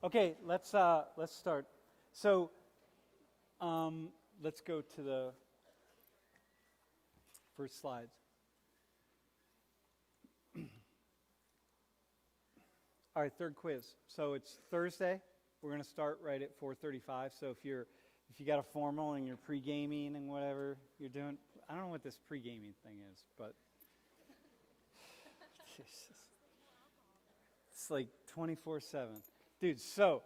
Okay, let's start. So, let's go to the first slides. All right, third quiz. So it's Thursday. We're going to start right at 4:35. So if you got a formal and you're pre-gaming and whatever you're doing, I don't know what this pre-gaming thing is, but it's like 24/7, dude. So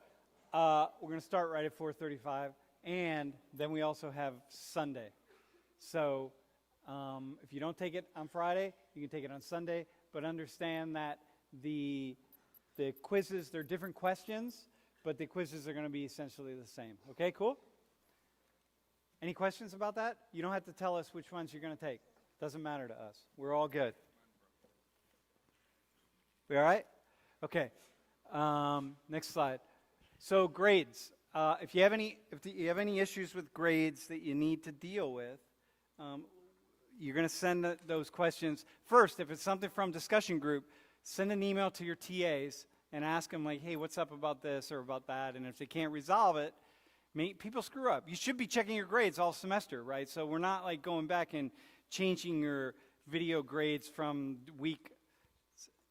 we're going to start right at 4:35, and then we also have Sunday. So if you don't take it on Friday, you can take it on Sunday. But understand that the quizzes, they're different questions, but the quizzes are going to be essentially the same. Okay, cool? Any questions about that? You don't have to tell us which ones you're going to take. Doesn't matter to us. We're all good. We all right? Okay. Next slide. So grades. If you have any issues with grades that you need to deal with, you're going to send those questions. First, if it's something from discussion group, send an email to your TAs and ask them, like, hey, what's up about this or about that? And if they can't resolve it, people screw up. You should be checking your grades all semester, right? So we're not like going back and changing your video grades from week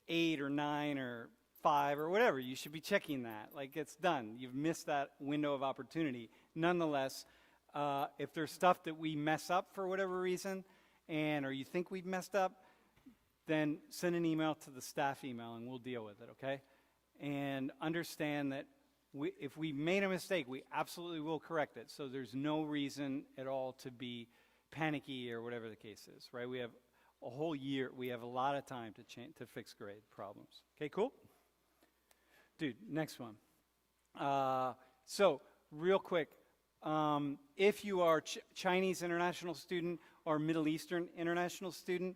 8 or 9 or 5 or whatever. You should be checking that. Like, it's done. You've missed that window of opportunity. Nonetheless, if there's stuff that we mess up for whatever reason, or you think we've messed up, then send an email to the staff email and we'll deal with it, okay? And understand that if we made a mistake, we absolutely will correct it. So there's no reason at all to be panicky or whatever the case is, right? We have a whole year. We have a lot of time to fix grade problems. Okay, cool? Dude, next one. So real quick, if you are Chinese international student or Middle Eastern international student,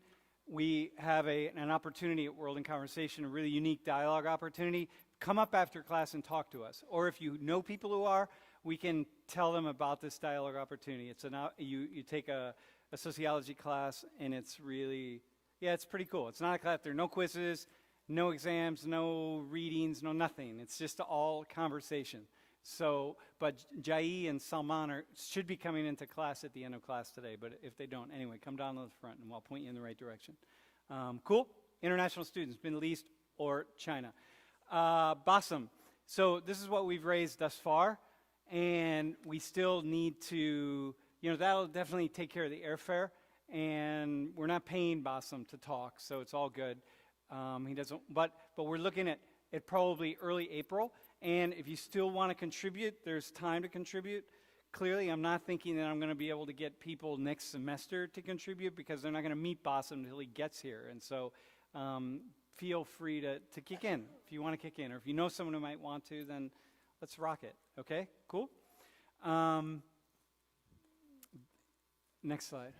we have an opportunity at World in Conversation, a really unique dialogue opportunity. Come up after class and talk to us. Or if you know people who are, we can tell them about this dialogue opportunity. You take a sociology class, and it's really, it's pretty cool. It's not a class, there are no quizzes, no exams, no readings, no nothing. It's just all conversation. So, but Jai and Salman should be coming into class at the end of class today, but if they don't, anyway, come down to the front and I'll point you in the right direction. Cool? International students, Middle East or China. Bassam. So this is what we've raised thus far, and we still need to, that'll definitely take care of the airfare, and we're not paying Bassam to talk, so it's all good. He doesn't, but we're looking at probably early April. And if you still want to contribute, there's time to contribute. Clearly, I'm not thinking that I'm going to be able to get people next semester to contribute because they're not going to meet Bassam until he gets here. And so feel free to kick in if you want to kick in. Or if you know someone who might want to, then let's rock it. Okay? Cool? Next slide.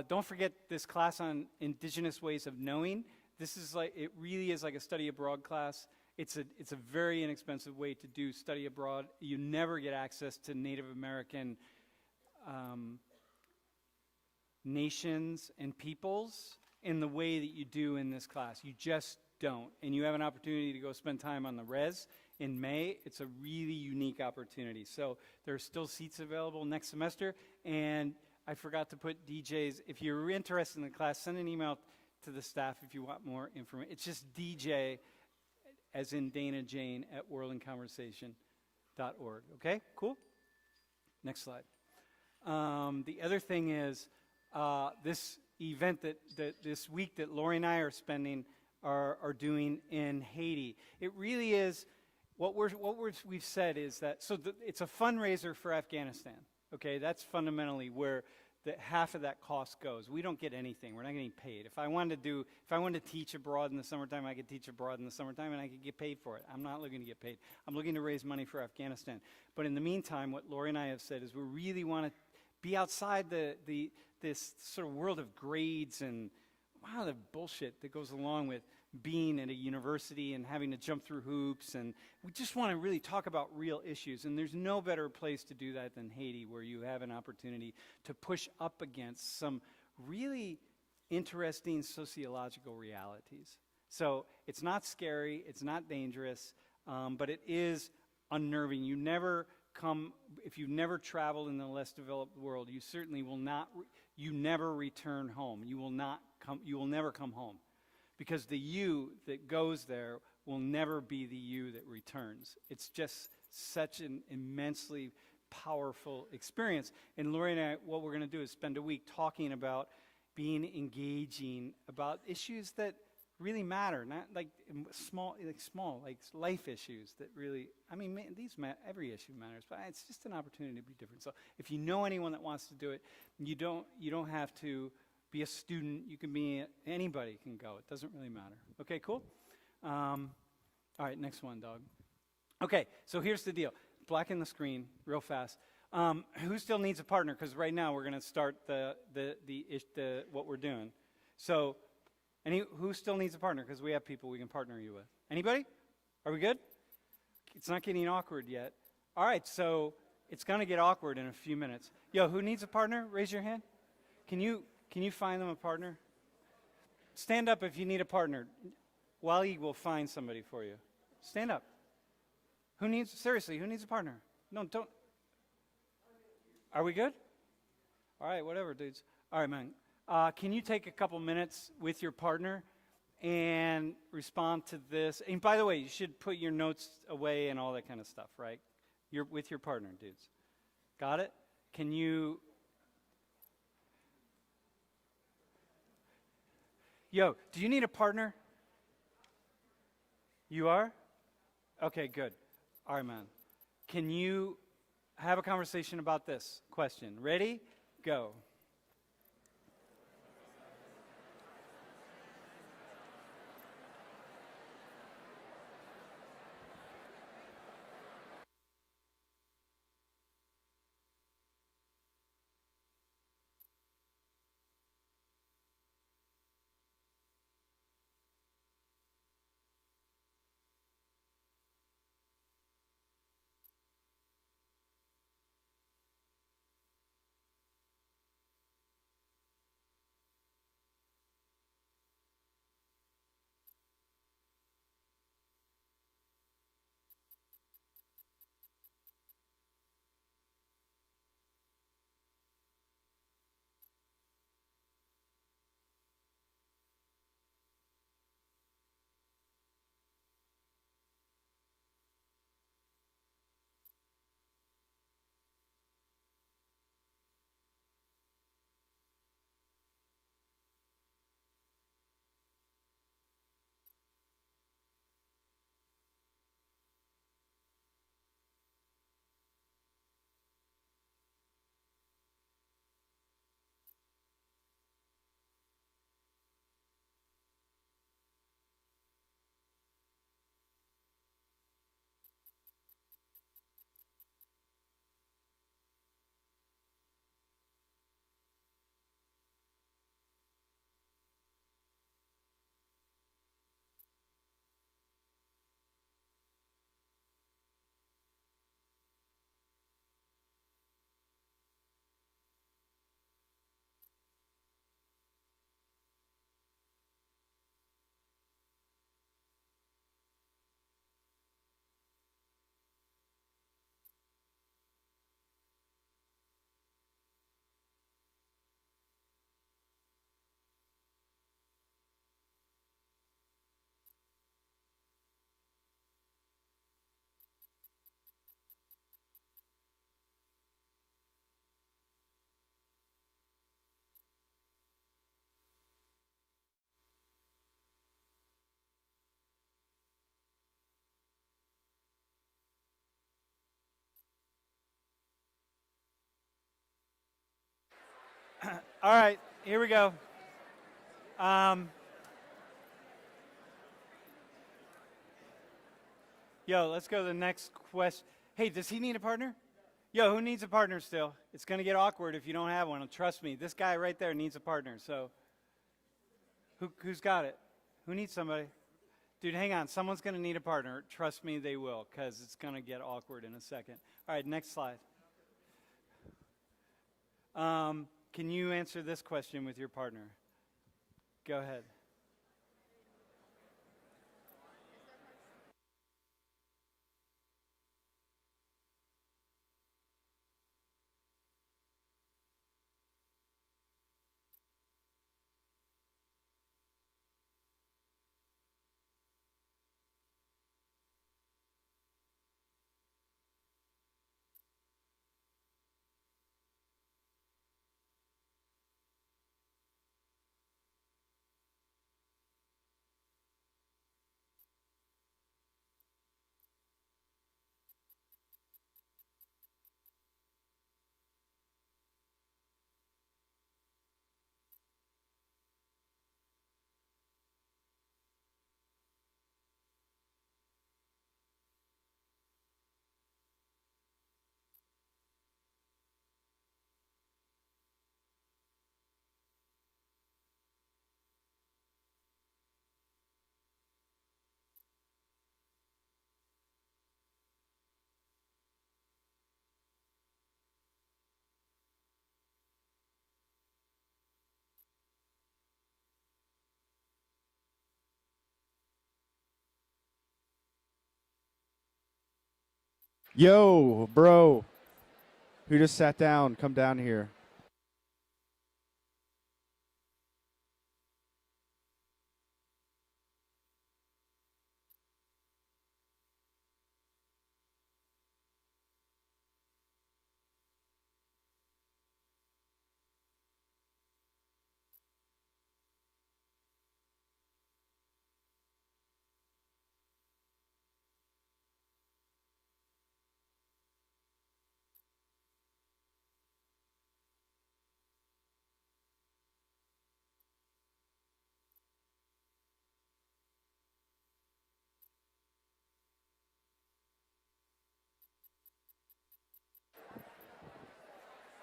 Don't forget this class on indigenous ways of knowing. This is it really is like a study abroad class. It's a very inexpensive way to do study abroad. You never get access to Native American nations and peoples in the way that you do in this class. You just don't. And you have an opportunity to go spend time on the res in May. It's a really unique opportunity. So there are still seats available next semester. And I forgot to put DJs. If you're interested in the class, send an email to the staff if you want more information. It's just DJ, as in Dana Jane, at worldinconversation.org. Okay, cool? Next slide. The other thing is this event that this week that Lori and I are are doing in Haiti. It really is, we've said is that, it's a fundraiser for Afghanistan. Okay, that's fundamentally where half of that cost goes. We don't get anything. We're not getting paid. If I wanted to teach abroad in the summertime, I could teach abroad in the summertime and I could get paid for it. I'm not looking to get paid. I'm looking to raise money for Afghanistan. But in the meantime, what Lori and I have said is we really want to be outside this sort of world of grades and the bullshit that goes along with being at a university and having to jump through hoops, and we just want to really talk about real issues. And there's no better place to do that than Haiti, where you have an opportunity to push up against some really interesting sociological realities. So it's not scary, it's not dangerous. but it is unnerving. If you've never traveled in the less developed world, you certainly will not, you never return home. You will never come home. Because the you that goes there will never be the you that returns. It's just such an immensely powerful experience. And Lori and I, what we're going to do is spend a week talking about being engaging about issues that really matter, not like small like life issues that really, I mean, every issue matters, but it's just an opportunity to be different. So if you know anyone that wants to do it, you don't have to be a student. You can be, anybody can go. It doesn't really matter. Okay, cool? All right, next one, dog. Okay, so here's the deal. Blacken the screen real fast. Who still needs a partner? Because right now we're going to start what we're doing. So, who still needs a partner? Because we have people we can partner you with. Anybody? Are we good? It's not getting awkward yet. All right, so it's going to get awkward in a few minutes. Yo, who needs a partner? Raise your hand. Can you find them a partner? Stand up if you need a partner. Wally will find somebody for you. Stand up. Who needs a partner? No, don't. Are we good? All right, whatever, dudes. All right, man. Can you take a couple minutes with your partner and respond to this? And by the way, you should put your notes away and all that kind of stuff, right? You're with your partner, dudes. Got it? Can you... Yo, do you need a partner? You are? Okay, good. All right, man. Can you have a conversation about this question? Ready? Go. All right, here we go. Yo, let's go to the next question. Hey, does he need a partner? Yo, who needs a partner still? It's going to get awkward if you don't have one. Trust me, this guy right there needs a partner. So, who's got it? Who needs somebody? Dude, hang on. Someone's going to need a partner. Trust me, they will, because it's going to get awkward in a second. All right, next slide. Can you answer this question with your partner? Go ahead. Yo, bro, who just sat down, come down here.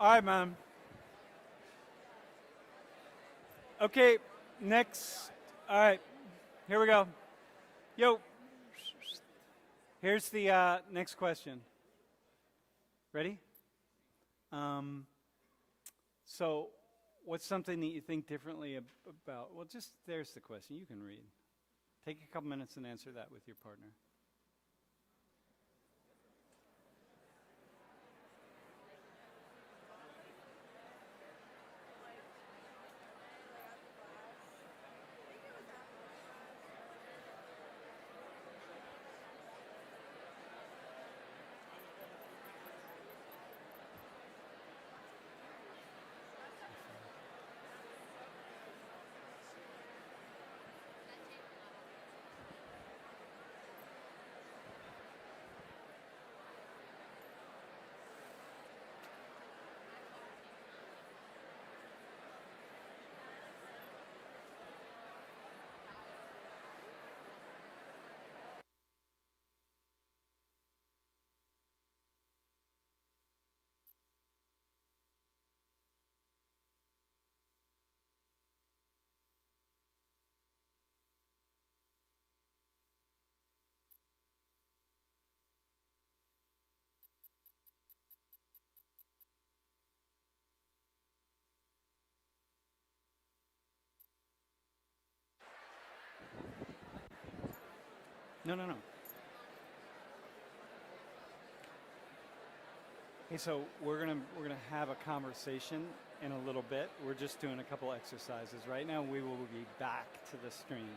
All right, man. Okay, next. All right, here we go. Yo, here's the next question. Ready? So, what's something that you think differently about? Well, just there's the question. You can read. Take a couple minutes and answer that with your partner. No, no, no. Hey, so we're gonna have a conversation in a little bit. We're just doing a couple exercises right now. We will be back to the stream.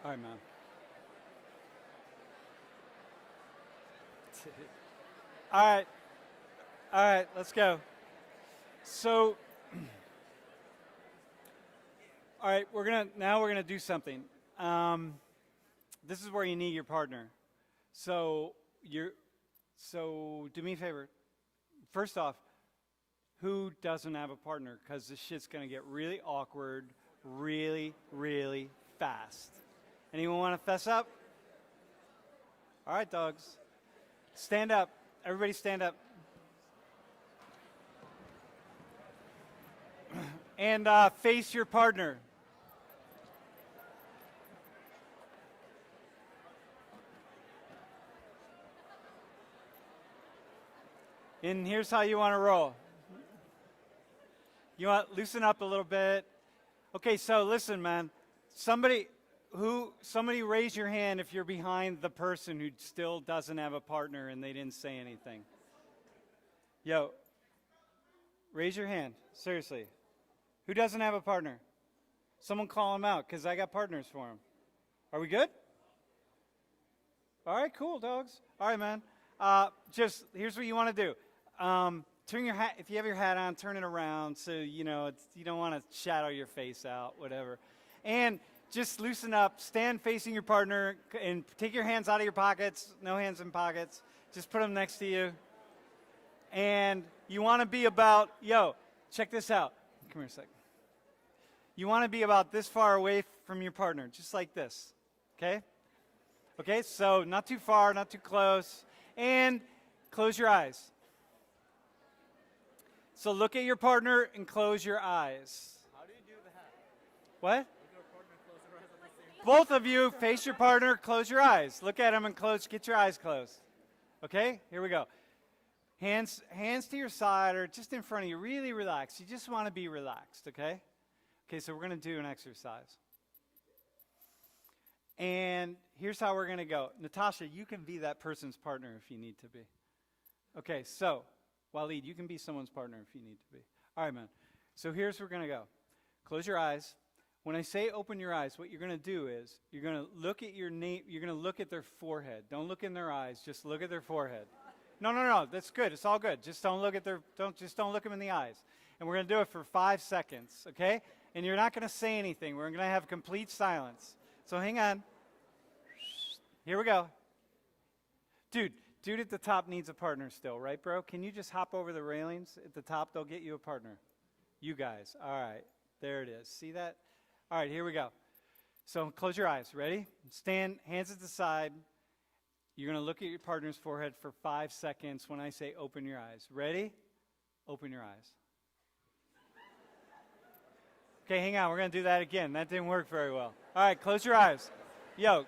All right, man. All right. All right, let's go. So, all right, we're gonna do something. This is where you need your partner. So do me a favor. First off, who doesn't have a partner? Because this shit's gonna get really awkward, really, really fast. Anyone want to fess up? All right, dogs. Stand up. Everybody stand up. And face your partner. And here's how you want to roll. You want to loosen up a little bit. Okay, so listen, man. Somebody raise your hand if you're behind the person who still doesn't have a partner and they didn't say anything. Yo, raise your hand. Seriously. Who doesn't have a partner? Someone call them out, because I got partners for them. Are we good? All right, cool, dogs. All right, man. Just here's what you want to do. Turn your hat. If you have your hat on, turn it around so you don't want to shadow your face out, whatever. And just loosen up. Stand facing your partner, and take your hands out of your pockets. No hands in pockets. Just put them next to you. And you want to be about. Check this out. Come here a sec. You want to be about this far away from your partner, just like this. Okay? Okay, so not too far, not too close. And close your eyes. So look at your partner and close your eyes. How do you do that? What? Both of you face your partner, close your eyes. Look at him and get your eyes closed. Okay? Here we go. Hands to your side or just in front of you. Really relax. You just want to be relaxed, okay? Okay, so we're going to do an exercise. And here's how we're going to go. Natasha, you can be that person's partner if you need to be. Okay, so, Waleed, you can be someone's partner if you need to be. All right, man. So here's where we're going to go. Close your eyes. When I say open your eyes, what you're going to do is you're going to look at your name. You're going to look at their forehead. Don't look in their eyes. Just look at their forehead. No. That's good. It's all good. Just don't look at don't look them in the eyes. And we're going to do it for 5 seconds, okay? And you're not going to say anything. We're going to have complete silence. So hang on. Here we go. Dude at the top needs a partner still, right, bro? Can you just hop over the railings at the top? They'll get you a partner. You guys. All right. There it is. See that? All right, here we go. So close your eyes. Ready? Stand, hands at the side. You're going to look at your partner's forehead for 5 seconds when I say open your eyes. Ready? Open your eyes. Okay, hang on. We're going to do that again. That didn't work very well. All right, close your eyes. Yo.